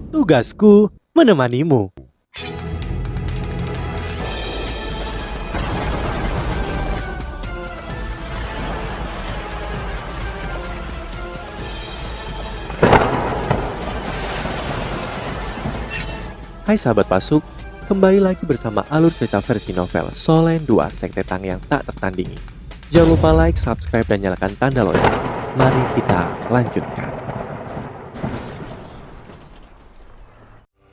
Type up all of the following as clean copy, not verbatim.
Tugasku menemanimu. Hai sahabat Pasuk, kembali lagi bersama alur cerita versi novel Solen 2 Sekte Tang yang tak tertandingi. Jangan lupa like, subscribe, dan nyalakan tanda lonceng. Mari kita lanjutkan.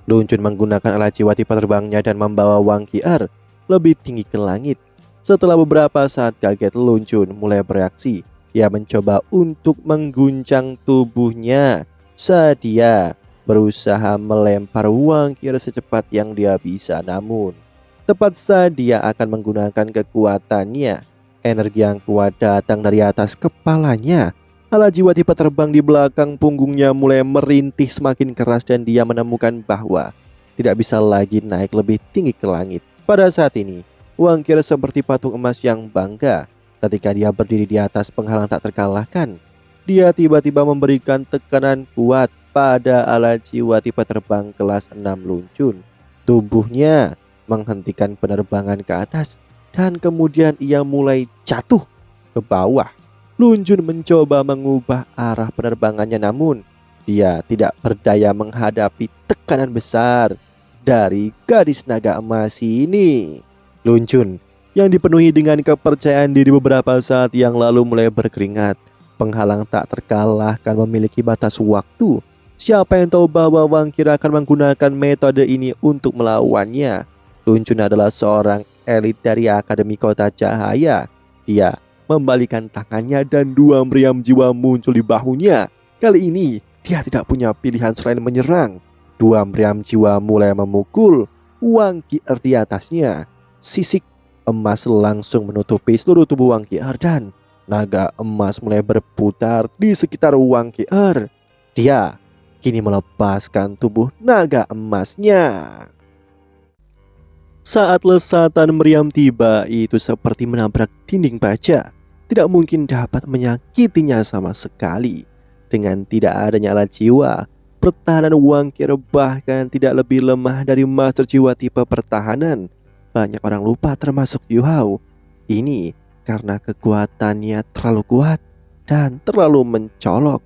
Luncun menggunakan alat jiwa tipe terbangnya dan membawa Wang Qi'er lebih tinggi ke langit. Setelah beberapa saat kaget, Luncun mulai bereaksi. Ia mencoba untuk mengguncang tubuhnya saat dia berusaha melempar Wang Qi'er secepat yang dia bisa. Namun tepat saat dia akan menggunakan kekuatannya, energi yang kuat datang dari atas kepalanya. Alat jiwa tipe terbang di belakang punggungnya mulai merintih semakin keras dan dia menemukan bahwa tidak bisa lagi naik lebih tinggi ke langit. Pada saat ini, Wang Qi'er seperti patung emas yang bangga ketika dia berdiri di atas penghalang tak terkalahkan. Dia tiba-tiba memberikan tekanan kuat pada alat jiwa tipe terbang kelas 6 Luncun. Tubuhnya menghentikan penerbangan ke atas dan kemudian ia mulai jatuh ke bawah. Luncun mencoba mengubah arah penerbangannya, namun dia tidak berdaya menghadapi tekanan besar dari gadis naga emas ini. Luncun yang dipenuhi dengan kepercayaan diri beberapa saat yang lalu mulai berkeringat. Penghalang tak terkalahkan memiliki batas waktu. Siapa yang tahu bahwa Wang Qi'er akan menggunakan metode ini untuk melawannya? Luncun adalah seorang elit dari Akademi Kota Cahaya. Dia membalikan tangannya dan dua meriam jiwa muncul di bahunya. Kali ini dia tidak punya pilihan selain menyerang. Dua meriam jiwa mulai memukul Wang Qi'er di atasnya. Sisik emas langsung menutupi seluruh tubuh Wang Qi'er dan naga emas mulai berputar di sekitar Wang Qi'er. Dia kini melepaskan tubuh naga emasnya. Saat lesatan meriam tiba, itu seperti menabrak dinding baja. Tidak mungkin dapat menyakitinya sama sekali. Dengan tidak adanya alat jiwa, pertahanan Wang Qi'er bahkan tidak lebih lemah dari master jiwa tipe pertahanan. Banyak orang lupa termasuk Yu Hao. Ini karena kekuatannya terlalu kuat dan terlalu mencolok.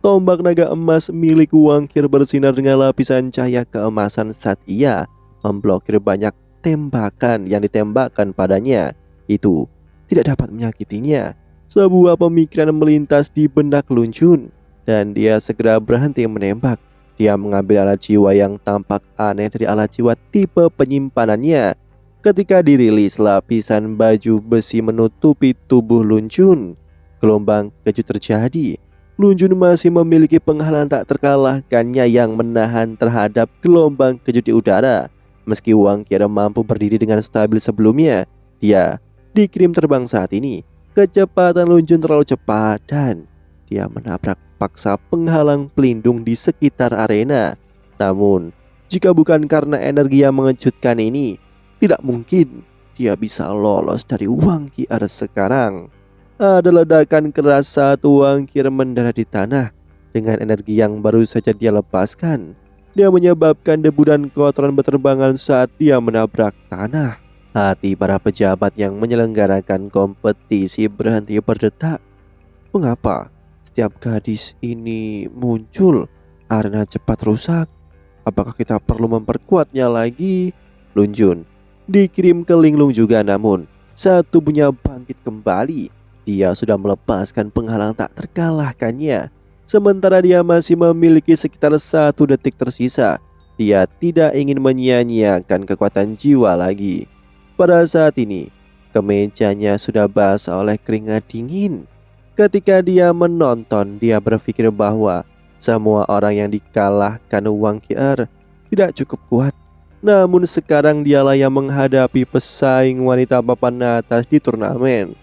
Tombak naga emas milik Wang Qi'er bersinar dengan lapisan cahaya keemasan saat ia memblokir banyak tembakan yang ditembakkan padanya. Itu tidak dapat menyakitinya. Sebuah pemikiran melintas di benak Luncun dan dia segera berhenti menembak. Dia mengambil alat jiwa yang tampak aneh dari alat jiwa tipe penyimpanannya. Ketika dirilis, lapisan baju besi menutupi tubuh Luncun. Gelombang kejut terjadi. Luncun masih memiliki penghalang tak terkalahkannya yang menahan terhadap gelombang kejut di udara. Meski Wang Qi'er mampu berdiri dengan stabil sebelumnya, dia dikirim terbang saat ini. Kecepatan Luncun terlalu cepat dan dia menabrak paksa penghalang pelindung di sekitar arena. Namun, jika bukan karena energi yang mengejutkan ini, tidak mungkin dia bisa lolos dari Wang Qi'er sekarang. Ada ledakan keras saat Wang Qi'er mendarat di tanah. Dengan energi yang baru saja dia lepaskan, dia menyebabkan debu dan kotoran berterbangan saat dia menabrak tanah. Hati para pejabat yang menyelenggarakan kompetisi berhenti berdetak. Mengapa setiap gadis ini muncul? Arena cepat rusak. Apakah kita perlu memperkuatnya lagi? Luncun dikirim ke linglung juga, namun saat tubuhnya bangkit kembali, dia sudah melepaskan penghalang tak terkalahkannya. Sementara dia masih memiliki sekitar 1 detik tersisa. Dia tidak ingin menyia-nyiakan kekuatan jiwa lagi. Pada saat ini, kemejanya sudah basah oleh keringat dingin. Ketika dia menonton, dia berpikir bahwa semua orang yang dikalahkan Wang Qi'er tidak cukup kuat. Namun sekarang dialah yang menghadapi pesaing wanita papan atas di turnamen.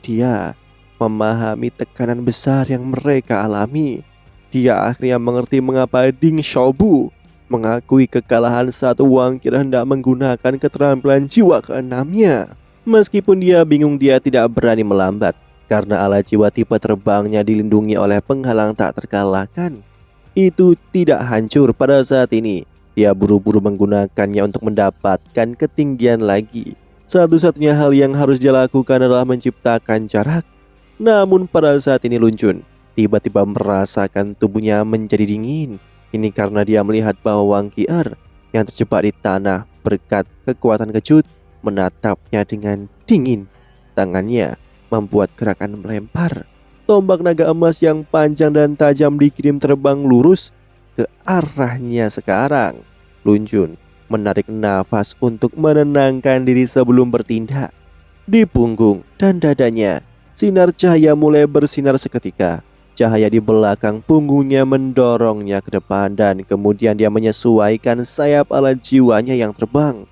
Dia memahami tekanan besar yang mereka alami. Dia akhirnya mengerti mengapa Ding Xiaobu mengakui kekalahan saat Wang Qi'er hendak menggunakan keterampilan jiwa keenamnya. Meskipun dia bingung, dia tidak berani melambat karena alat jiwa tipe terbangnya dilindungi oleh penghalang tak terkalahkan. itu tidak hancur pada saat ini. Dia buru-buru menggunakannya untuk mendapatkan ketinggian lagi. Satu-satunya hal yang harus dia lakukan adalah menciptakan jarak. Namun pada saat ini Lun Jun tiba-tiba merasakan tubuhnya menjadi dingin. Ini karena dia melihat bahwa Wang Qi'er yang terjebak di tanah berkat kekuatan kejut menatapnya dengan dingin. Tangannya membuat gerakan melempar. Tombak naga emas yang panjang dan tajam dikirim terbang lurus ke arahnya sekarang. Lun Jun menarik nafas untuk menenangkan diri sebelum bertindak. Di punggung dan dadanya, sinar cahaya mulai bersinar seketika. Cahaya di belakang punggungnya mendorongnya ke depan dan kemudian dia menyesuaikan sayap alat jiwanya yang terbang.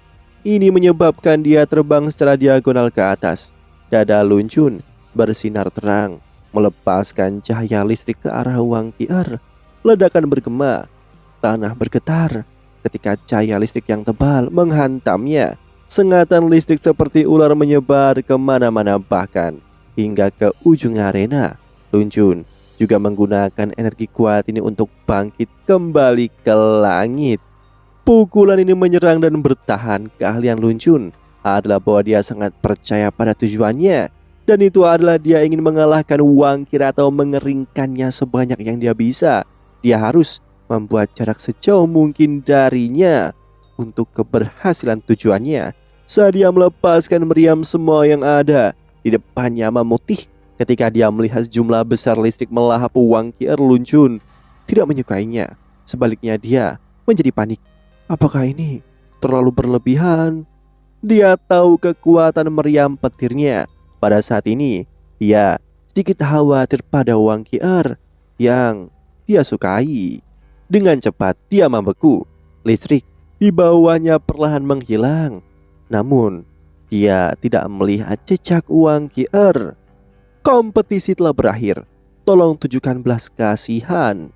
Ini menyebabkan dia terbang secara diagonal ke atas. Dada Lun Jun bersinar terang, melepaskan cahaya listrik ke arah Wang Qi'er. Ledakan bergema, tanah bergetar ketika cahaya listrik yang tebal menghantamnya. Sengatan listrik seperti ular menyebar kemana-mana bahkan hingga ke ujung arena. Lun Jun juga menggunakan energi kuat ini untuk bangkit kembali ke langit. Pukulan ini menyerang dan bertahan. Keahlian Lun Jun adalah bahwa dia sangat percaya pada tujuannya, dan itu adalah dia ingin mengalahkan Wang Qi'er atau mengeringkannya sebanyak yang dia bisa. Dia harus membuat jarak sejauh mungkin darinya untuk keberhasilan tujuannya. Saat dia melepaskan meriam, semua yang ada di depannya memutih. Ketika dia melihat jumlah besar listrik melahap Wang Qi'er, Lun Jun tidak menyukainya. Sebaliknya dia menjadi panik. Apakah ini terlalu berlebihan? Dia tahu kekuatan meriam petirnya. Pada saat ini dia sedikit khawatir pada Wang Qi'er yang dia sukai. Dengan cepat dia membeku. Listrik di bawahnya perlahan menghilang. Namun dia tidak melihat jejak Wang Qi'er. Kompetisi telah berakhir. Tolong tunjukkan belas kasihan.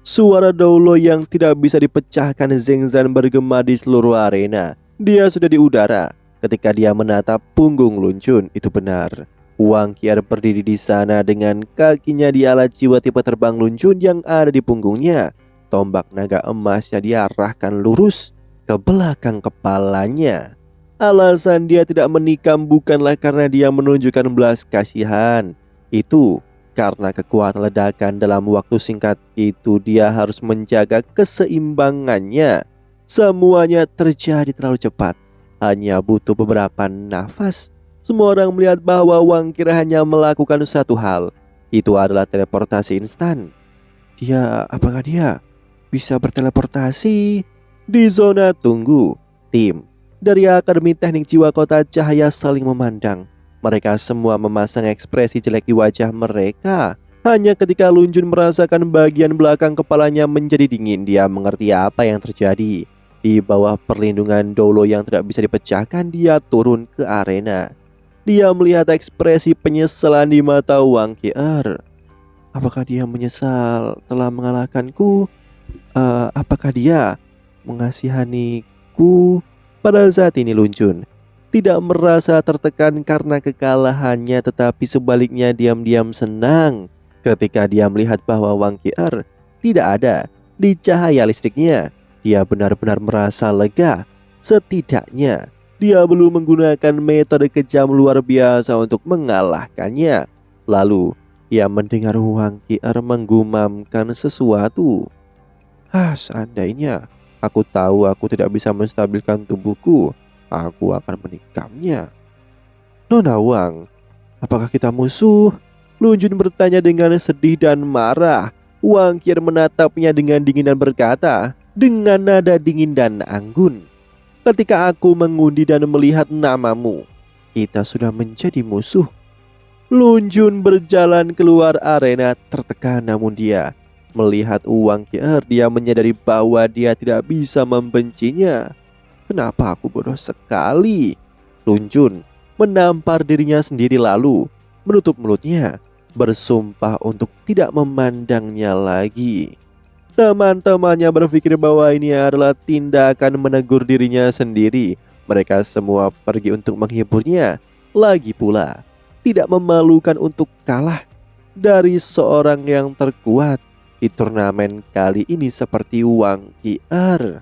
Suara Doulo yang tidak bisa dipecahkan Zheng Zan bergema di seluruh arena. Dia sudah di udara ketika dia menatap punggung Lun Jun. Itu benar, Wang Qi'er berdiri di sana dengan kakinya di alat jiwa tipe terbang Lun Jun yang ada di punggungnya. Tombak naga emasnya diarahkan lurus ke belakang kepalanya. Alasan dia tidak menikam bukanlah karena dia menunjukkan belas kasihan. Itu karena kekuatan ledakan dalam waktu singkat itu. Dia harus menjaga keseimbangannya. Semuanya terjadi terlalu cepat. Hanya butuh beberapa nafas. Semua orang melihat bahwa Wang Qi'er hanya melakukan satu hal. Itu adalah teleportasi instan. Apakah dia bisa berteleportasi? Di zona tunggu, tim dari Akademi Teknik Jiwa Kota Cahaya saling memandang. Mereka semua memasang ekspresi jelek di wajah mereka. Hanya ketika Lun Jun merasakan bagian belakang kepalanya menjadi dingin, dia mengerti apa yang terjadi. Di bawah perlindungan Doulo yang tidak bisa dipecahkan, dia turun ke arena. Dia melihat ekspresi penyesalan di mata Wang Qi'er. Apakah dia menyesal telah mengalahkanku? Apakah dia mengasihaniku? Pada saat ini Lun Jun tidak merasa tertekan karena kekalahannya, tetapi sebaliknya diam-diam senang ketika dia melihat bahwa Wang Qi'er tidak ada di cahaya listriknya. Dia benar-benar merasa lega. Setidaknya dia belum menggunakan metode kejam luar biasa untuk mengalahkannya. Lalu ia mendengar Wang Qi'er menggumamkan sesuatu. Seandainya aku tahu aku tidak bisa menstabilkan tubuhku, aku akan menikamnya. Nona Wang, apakah kita musuh? Lun Jun bertanya dengan sedih dan marah. Wang Qi'er menatapnya dengan dingin dan berkata dengan nada dingin dan anggun, ketika aku mengundi dan melihat namamu, kita sudah menjadi musuh. Lun Jun berjalan keluar arena tertekan, namun dia melihat Wang Qi'er, dia menyadari bahwa dia tidak bisa membencinya. Kenapa aku bodoh sekali? Lun Jun menampar dirinya sendiri lalu menutup mulutnya, bersumpah untuk tidak memandangnya lagi. Teman-temannya berpikir bahwa ini adalah tindakan menegur dirinya sendiri. Mereka semua pergi untuk menghiburnya. Lagi pula, tidak memalukan untuk kalah dari seorang yang terkuat. di turnamen kali ini seperti Wang Qier.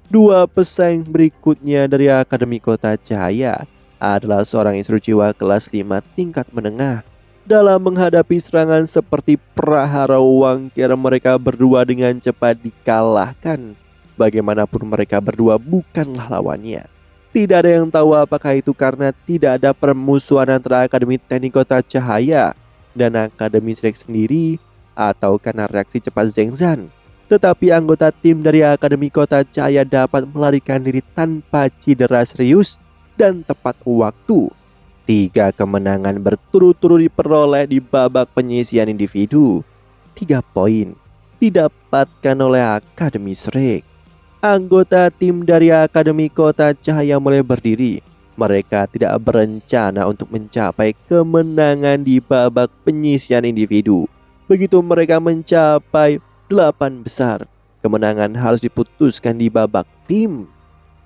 Dua pesaing berikutnya dari Akademi Kota Cahaya adalah seorang instrujiwa kelas 5 tingkat menengah. Dalam menghadapi serangan seperti Prahara Wang Qier, mereka berdua dengan cepat dikalahkan. Bagaimanapun mereka berdua bukanlah lawannya. Tidak ada yang tahu apakah itu karena tidak ada permusuhan antara Akademi Teknik Kota Cahaya dan Akademi Shrek sendiri, atau karena reaksi cepat Zheng Zan. Tetapi anggota tim dari Akademi Kota Cahaya dapat melarikan diri tanpa cedera serius dan tepat waktu. 3 kemenangan berturut-turut diperoleh di babak penyisian individu. 3 poin didapatkan oleh Akademi Shrek. Anggota tim dari Akademi Kota Cahaya mulai berdiri. Mereka tidak berencana untuk mencapai kemenangan di babak penyisian individu. Begitu mereka mencapai 8 besar, kemenangan harus diputuskan di babak tim.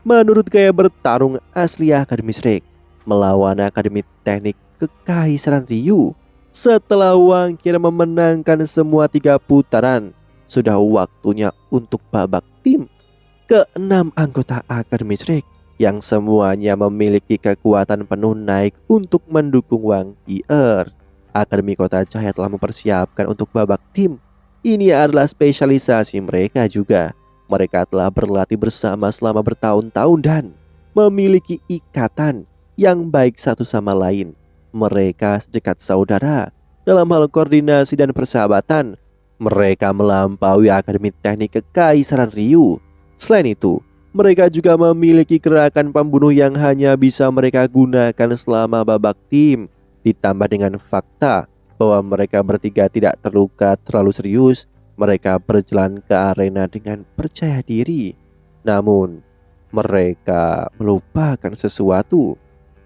Menurut gaya bertarung asli Akademi Shrek melawan Akademi Teknik Kekaisaran Ryu, setelah Wang Qier memenangkan semua 3 putaran, sudah waktunya untuk babak tim. Ke-6 anggota Akademi Shrek yang semuanya memiliki kekuatan penuh naik untuk mendukung Wang Qier. Akademi Kota Cahaya telah mempersiapkan untuk babak tim. Ini adalah spesialisasi mereka juga. Mereka telah berlatih bersama selama bertahun-tahun dan memiliki ikatan yang baik satu sama lain. Mereka sedekat saudara dalam hal koordinasi dan persahabatan. Mereka melampaui Akademi Teknik Kekaisaran Ryu. Selain itu, mereka juga memiliki gerakan pembunuh yang hanya bisa mereka gunakan selama babak tim. Ditambah dengan fakta bahwa mereka bertiga tidak terluka terlalu serius, mereka berjalan ke arena dengan percaya diri. Namun, mereka melupakan sesuatu.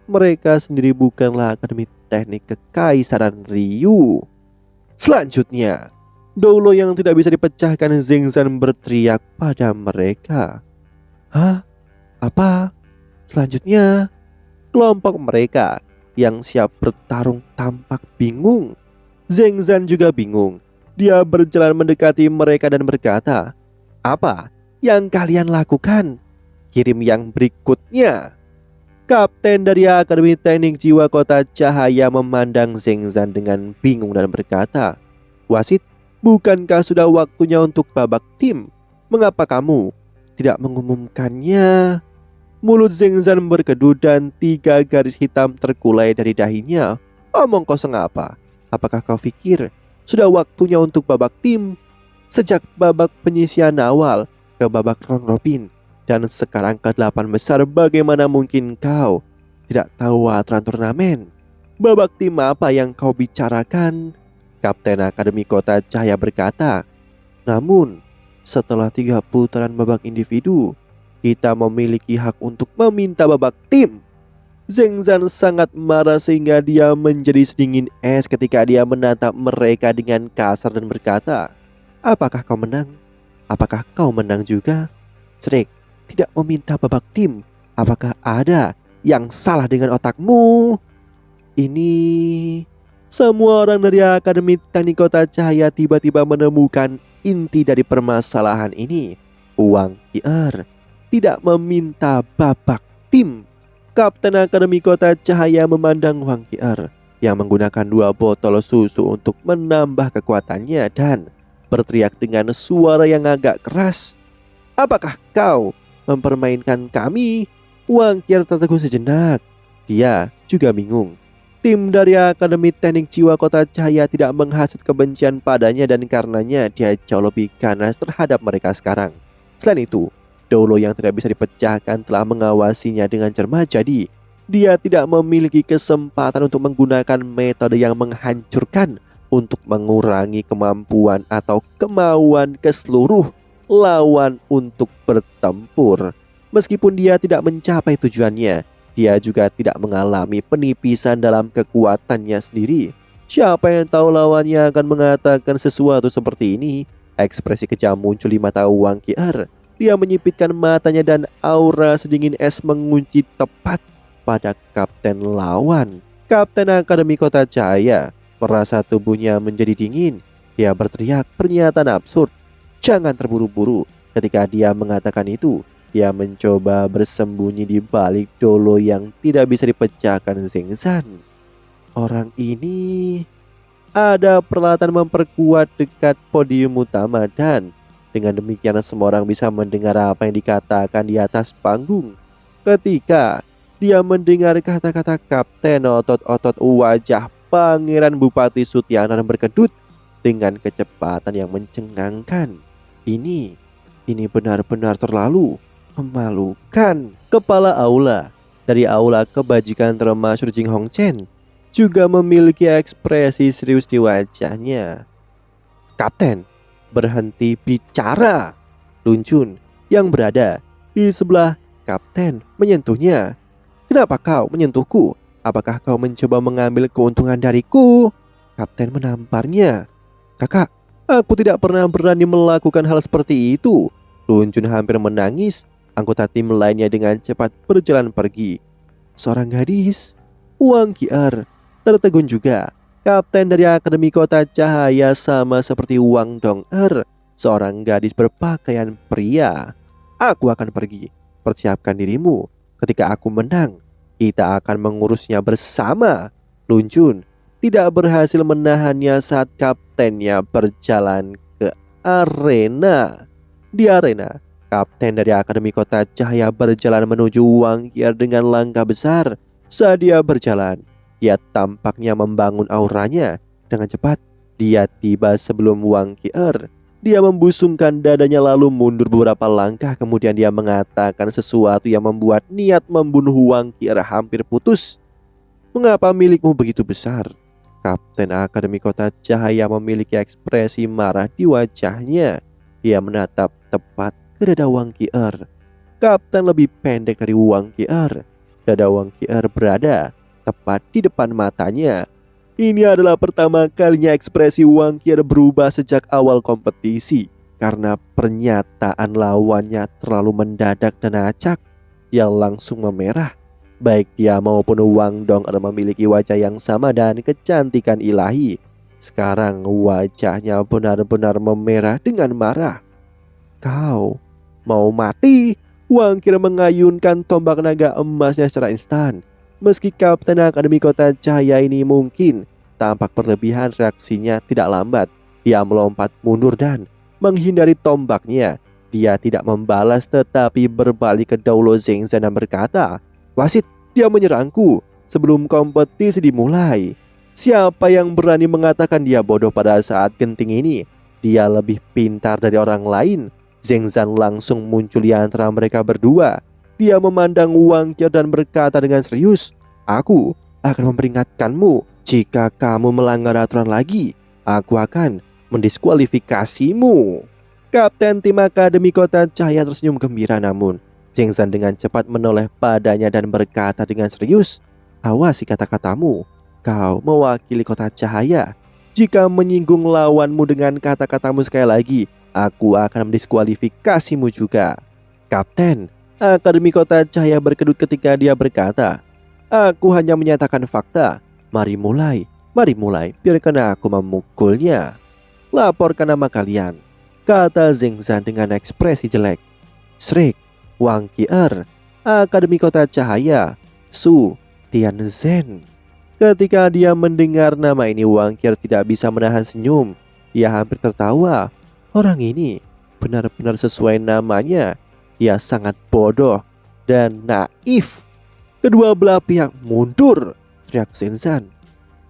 Mereka sendiri bukanlah Akademi Teknik Kekaisaran Ryu. Selanjutnya, Doulo yang tidak bisa dipecahkan Zheng Zan berteriak pada mereka. Hah? Apa? Selanjutnya, kelompok mereka yang siap bertarung tampak bingung. Zheng Zan juga bingung. Dia berjalan mendekati mereka dan berkata, "Apa yang kalian lakukan? Kirim yang berikutnya." Kapten dari Akademi Teknik Jiwa Kota Cahaya memandang Zheng Zan dengan bingung dan berkata, "Wasit, bukankah sudah waktunya untuk babak tim? Mengapa kamu tidak mengumumkannya?" Mulut Zheng Zan berkedut dan 3 garis hitam terkulai dari dahinya. "Omong kosong apa? Apakah kau pikir sudah waktunya untuk babak tim? Sejak babak penyisian awal ke babak round robin dan sekarang ke 8 besar, bagaimana mungkin kau tidak tahu aturan turnamen? Babak tim apa yang kau bicarakan?" Kapten Akademi Kota Cahaya berkata. "Namun, setelah 3 putaran babak individu, kita memiliki hak untuk meminta babak tim." Zheng Zan sangat marah sehingga dia menjadi sedingin es ketika dia menatap mereka dengan kasar dan berkata, "Apakah kau menang? Apakah kau menang juga? Shrek tidak meminta babak tim. Apakah ada yang salah dengan otakmu?" Ini semua orang dari Akademi Teknik Kota Cahaya tiba-tiba menemukan inti dari permasalahan ini. Wang Qier tidak meminta babak tim. Kapten Akademi Kota Cahaya memandang Wang Qier yang menggunakan 2 botol susu untuk menambah kekuatannya dan berteriak dengan suara yang agak keras, "Apakah kau mempermainkan kami?" Wang Qier tertegun sejenak. Dia juga bingung. Tim dari Akademi Teknik Jiwa Kota Cahaya tidak menghasut kebencian padanya dan karenanya dia jauh lebih ganas terhadap mereka sekarang. Selain itu, Doulo yang tidak bisa dipecahkan telah mengawasinya dengan cermat, jadi dia tidak memiliki kesempatan untuk menggunakan metode yang menghancurkan untuk mengurangi kemampuan atau kemauan ke seluruh lawan untuk bertempur. Meskipun dia tidak mencapai tujuannya, dia juga tidak mengalami penipisan dalam kekuatannya sendiri. Siapa yang tahu lawannya akan mengatakan sesuatu seperti ini? Ekspresi kejam muncul di mata Wang Qier. Dia menyipitkan matanya dan aura sedingin es mengunci tepat pada kapten lawan. Kapten Akademi Kota Cahaya merasa tubuhnya menjadi dingin. Dia berteriak pernyataan absurd. Jangan terburu-buru. Ketika dia mengatakan itu, dia mencoba bersembunyi di balik dolo yang tidak bisa dipecahkan Zeng Zan. Orang ini ada peralatan memperkuat dekat podium utama dan dengan demikian semua orang bisa mendengar apa yang dikatakan di atas panggung. Ketika dia mendengar kata-kata kapten, otot-otot wajah Pangeran Bupati Sutianan berkedut dengan kecepatan yang mencengangkan. Ini benar-benar terlalu memalukan. Kepala aula dari aula kebajikan termasuk Jing Hong Chen juga memiliki ekspresi serius di wajahnya. Kapten berhenti bicara. Lun Chun yang berada di sebelah kapten menyentuhnya. Kenapa kau menyentuhku? Apakah kau mencoba mengambil keuntungan dariku? Kapten menamparnya. Kakak, aku tidak pernah berani melakukan hal seperti itu. Lun Chun hampir menangis. Anggota tim lainnya dengan cepat berjalan pergi. Seorang gadis, Wang Qi'er, tertegun juga. Kapten dari Akademi Kota Cahaya sama seperti Wang Dong'er, seorang gadis berpakaian pria. Aku akan pergi. Persiapkan dirimu. Ketika aku menang, kita akan mengurusnya bersama. Lun Chun tidak berhasil menahannya saat kaptennya berjalan ke arena. Di arena, kapten dari Akademi Kota Cahaya berjalan menuju Wang Qi'er dengan langkah besar. Saat dia berjalan, dia tampaknya membangun auranya. Dengan cepat, dia tiba sebelum Wang Qi'er. Dia membusungkan dadanya lalu mundur beberapa langkah. Kemudian dia mengatakan sesuatu yang membuat niat membunuh Wang Qi'er hampir putus. Mengapa milikmu begitu besar? Kapten Akademi Kota Cahaya memiliki ekspresi marah di wajahnya. Dia menatap tepat ke dada Wang Qi'er. Kapten lebih pendek dari Wang Qi'er. Dada Wang Qi'er berada tepat di depan matanya. Ini adalah pertama kalinya ekspresi Wang Qi'er berubah sejak awal kompetisi. Karena pernyataan lawannya terlalu mendadak dan acak, dia langsung memerah. Baik dia maupun Wang Dong'er memiliki wajah yang sama dan kecantikan ilahi. Sekarang wajahnya benar-benar memerah dengan marah. Kau mau mati? Wang Qi'er mengayunkan tombak naga emasnya secara instan. Meski Kapten Akademi Kota Cahaya ini mungkin tampak berlebihan, reaksinya tidak lambat. Dia melompat mundur dan menghindari tombaknya. Dia tidak membalas tetapi berbalik ke Daulo Zeng Zan dan berkata, "Wasit, dia menyerangku sebelum kompetisi dimulai. Siapa yang berani mengatakan dia bodoh pada saat genting ini? Dia lebih pintar dari orang lain." Zeng Zan langsung muncul di antara mereka berdua. Dia memandang Wang Qi'er dan berkata dengan serius, "Aku akan memperingatkanmu. Jika kamu melanggar aturan lagi, aku akan mendiskualifikasimu." Kapten tim Akademi Kota Cahaya tersenyum gembira, namun Zeng Zan dengan cepat menoleh padanya dan berkata dengan serius, "Awasi kata-katamu. Kau mewakili Kota Cahaya. Jika menyinggung lawanmu dengan kata-katamu sekali lagi, aku akan mendiskualifikasimu juga." Kapten Akademi Kota Cahaya berkedut ketika dia berkata, "Aku hanya menyatakan fakta. Mari mulai, biarkan aku memukulnya. Laporkan nama kalian," kata Zeng Zan dengan ekspresi jelek. Shrik, Wang Qi'er, Akademi Kota Cahaya, Su Tianzhen. Ketika dia mendengar nama ini, Wang Qi'er tidak bisa menahan senyum. Dia hampir tertawa. Orang ini benar-benar sesuai namanya. Dia sangat bodoh dan naif. Kedua belah pihak mundur, teriak Zeng Zan.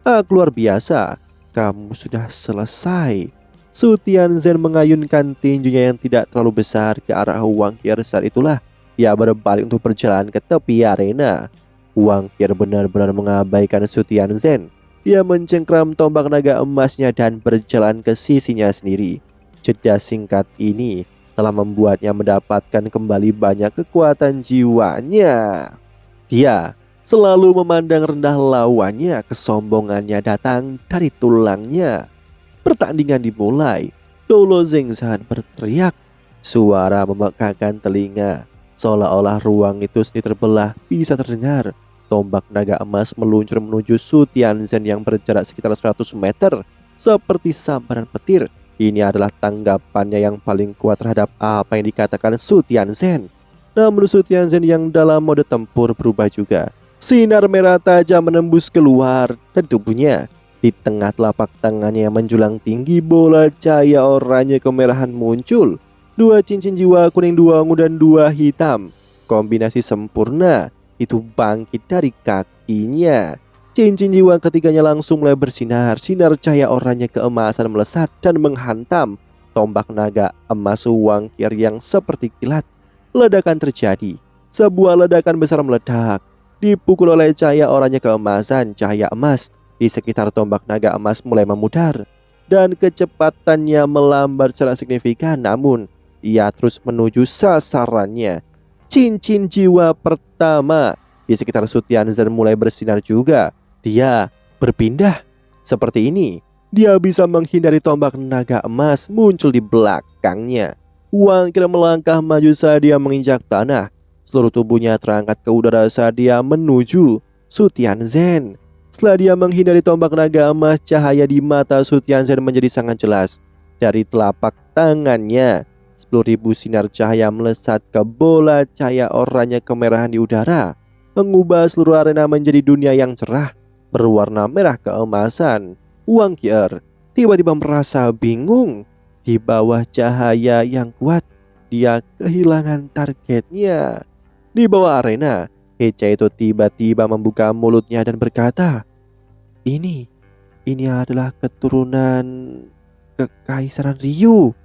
Luar biasa, kamu sudah selesai." Su Tianzhen mengayunkan tinjunya yang tidak terlalu besar ke arah Wang Qi'er. Saat itulah dia berbalik untuk berjalan ke tepi arena. Wang Qi'er benar-benar mengabaikan Su Tianzhen. Dia mencengkram tombak naga emasnya dan berjalan ke sisinya sendiri. Jeda singkat ini telah membuatnya mendapatkan kembali banyak kekuatan jiwanya. Dia selalu memandang rendah lawannya. Kesombongannya datang dari tulangnya. Pertandingan dimulai. Daulo Zeng Zan berteriak. Suara memekakan telinga. Seolah-olah ruang itu sendiri terbelah bisa terdengar. Tombak naga emas meluncur menuju Su Tianzhen yang berjarak sekitar 100 meter. seperti sambaran petir. Ini adalah tanggapannya yang paling kuat terhadap apa yang dikatakan Su Tianzhen. Namun Su Tianzhen yang dalam mode tempur berubah juga. Sinar merah tajam menembus keluar dari tubuhnya. Di tengah telapak tangannya yang menjulang tinggi, bola cahaya oranye kemerahan muncul. 2 cincin jiwa kuning, 2 ungu dan 2 hitam. Kombinasi sempurna itu bangkit dari kakinya. Cincin jiwa ketiganya langsung mulai bersinar. Sinar cahaya oranye keemasan melesat dan menghantam tombak naga emas Wangqier yang seperti kilat. Ledakan terjadi. Sebuah ledakan besar meledak, dipukul oleh cahaya oranye keemasan. Cahaya emas di sekitar tombak naga emas mulai memudar dan kecepatannya melambat secara signifikan. Namun ia terus menuju sasarannya. Cincin jiwa pertama di sekitar Su Tianzhen mulai bersinar juga. Dia berpindah. Seperti ini, dia bisa menghindari tombak naga emas muncul di belakangnya. Wangqier melangkah maju saat dia menginjak tanah. Seluruh tubuhnya terangkat ke udara saat dia menuju Su Tianzhen. Setelah dia menghindari tombak naga emas, cahaya di mata Su Tianzhen menjadi sangat jelas. Dari telapak tangannya, 10.000 sinar cahaya melesat ke bola cahaya oranye kemerahan di udara, mengubah seluruh arena menjadi dunia yang cerah berwarna merah keemasan. Wangqier tiba-tiba merasa bingung. Di bawah cahaya yang kuat, dia kehilangan targetnya. Di bawah arena, Hecha itu tiba-tiba membuka mulutnya dan berkata, Ini adalah keturunan Kekaisaran Ryu,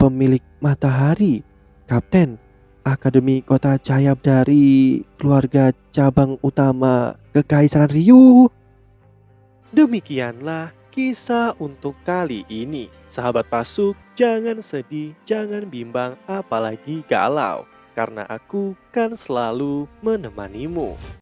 pemilik matahari, Kapten Akademi Kota Cahaya dari keluarga cabang utama Kekaisaran Ryu. Demikianlah kisah untuk kali ini. Sahabat Pasuk, jangan sedih, jangan bimbang, apalagi galau, karena aku kan selalu menemanimu.